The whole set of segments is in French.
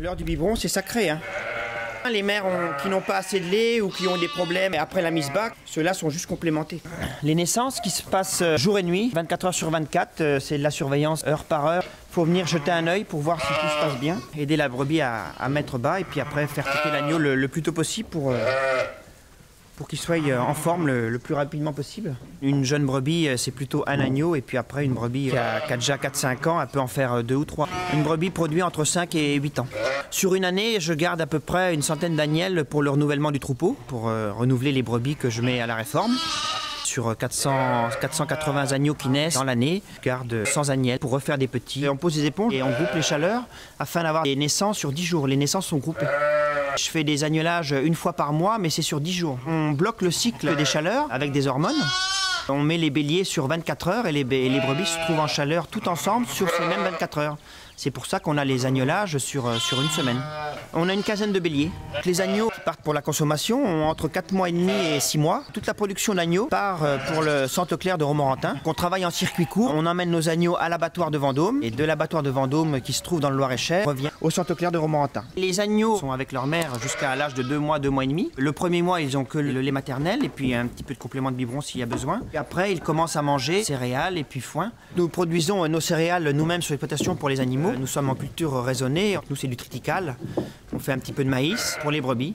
L'heure du biberon, c'est sacré, hein. Les mères qui n'ont pas assez de lait ou qui ont des problèmes après la mise bas, ceux-là sont juste complémentés. Les naissances qui se passent jour et nuit, 24 heures sur 24, c'est de la surveillance heure par heure. Il faut venir jeter un œil pour voir si tout se passe bien, aider la brebis à mettre bas et puis après faire téter l'agneau le plus tôt possible pour qu'il soit en forme le plus rapidement possible. Une jeune brebis, c'est plutôt un agneau, et puis après, une brebis qui a déjà 4-5 ans, elle peut en faire 2 ou 3. Une brebis produit entre 5 et 8 ans. Sur une année, je garde à peu près une centaine d'agnelles pour le renouvellement du troupeau, pour renouveler les brebis que je mets à la réforme. Sur 480 agneaux qui naissent dans l'année, je garde 100 agnelles pour refaire des petits. On pose des éponges et on groupe les chaleurs afin d'avoir des naissances sur 10 jours. Les naissances sont groupées. Je fais des agnelages une fois par mois, mais c'est sur 10 jours. On bloque le cycle des chaleurs avec des hormones. On met les béliers sur 24 heures et les brebis se trouvent en chaleur tout ensemble sur ces mêmes 24 heures. C'est pour ça qu'on a les agnelages sur une semaine. On a une quinzaine de béliers. Les agneaux qui partent pour la consommation ont entre 4 mois et demi et 6 mois. Toute la production d'agneaux part pour le Centre Clair de Romorantin. On travaille en circuit court. On emmène nos agneaux à l'abattoir de Vendôme. Et de l'abattoir de Vendôme, qui se trouve dans le Loir-et-Cher, revient au Centre Clair de Romorantin. Les agneaux sont avec leur mère jusqu'à l'âge de 2 mois, 2 mois et demi. Le premier mois, ils ont que le lait maternel et puis un petit peu de complément de biberon s'il y a besoin. Et après, ils commencent à manger céréales et puis foin. Nous produisons nos céréales nous-mêmes sur l'exploitation pour les animaux. Nous sommes en culture raisonnée. Nous, c'est du triticale. On fait un petit peu de maïs pour les brebis.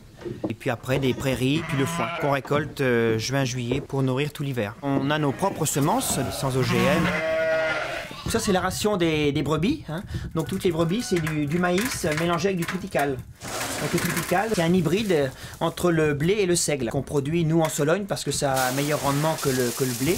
Et puis après, des prairies, puis le foin qu'on récolte juin-juillet pour nourrir tout l'hiver. On a nos propres semences sans OGM. Ça, c'est la ration des brebis, hein. Donc toutes les brebis, c'est du maïs mélangé avec du triticale. Donc le triticale, c'est un hybride entre le blé et le seigle qu'on produit nous en Sologne parce que ça a un meilleur rendement que le blé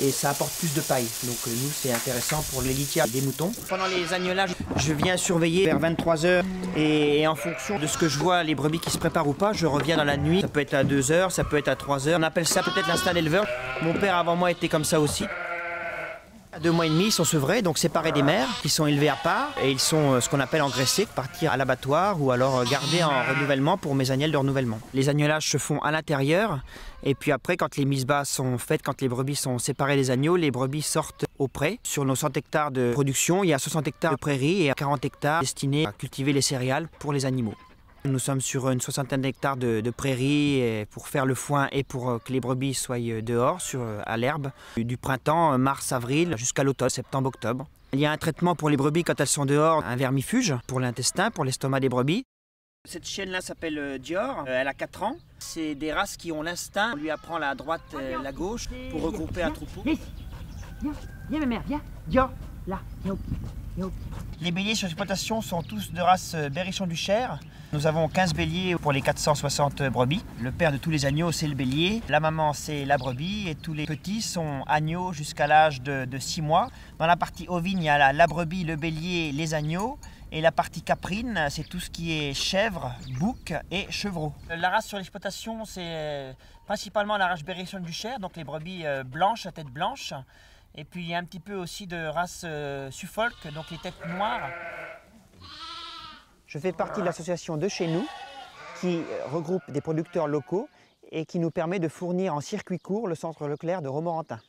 et ça apporte plus de paille. Donc nous, c'est intéressant pour les litières des moutons. Pendant les agnelages, je viens surveiller vers 23 h et en fonction de ce que je vois, les brebis qui se préparent ou pas, je reviens dans la nuit. Ça peut être à 2 h, ça peut être à 3 h. On appelle ça peut-être l'instinct d'éleveur. Mon père avant moi était comme ça aussi. À 2 mois et demi, ils sont sevrés, donc séparés des mères, qui sont élevés à part, et ils sont ce qu'on appelle engraissés, partir à l'abattoir ou alors gardés en renouvellement pour mes agnelles de renouvellement. Les agnelages se font à l'intérieur, et puis après, quand les mises bas sont faites, quand les brebis sont séparées des agneaux, les brebis sortent au pré. Sur nos 100 hectares de production, il y a 60 hectares de prairies et 40 hectares destinés à cultiver les céréales pour les animaux. Nous sommes sur une soixantaine d'hectares de prairies pour faire le foin et pour que les brebis soient dehors à l'herbe du printemps, mars-avril jusqu'à l'automne, septembre-octobre. Il y a un traitement pour les brebis quand elles sont dehors, un vermifuge pour l'intestin, pour l'estomac des brebis. Cette chienne-là s'appelle Dior, elle a 4 ans. C'est des races qui ont l'instinct, on lui apprend la droite, la gauche pour regrouper un troupeau. Viens ma mère, viens. Dior, là, viens au pied. Les béliers sur l'exploitation sont tous de race Berrichon du Cher. Nous avons 15 béliers pour les 460 brebis. Le père de tous les agneaux, c'est le bélier. La maman, c'est la brebis. Et tous les petits sont agneaux jusqu'à l'âge de 6 mois. Dans la partie ovine, il y a la brebis, le bélier, les agneaux. Et la partie caprine, c'est tout ce qui est chèvre, bouc et chevreau. La race sur l'exploitation, c'est principalement la race Berrichon du Cher, donc les brebis blanches à tête blanche. Et puis il y a un petit peu aussi de race Suffolk, donc les têtes noires. Je fais partie de l'association de chez nous, qui regroupe des producteurs locaux et qui nous permet de fournir en circuit court le centre Leclerc de Romorantin.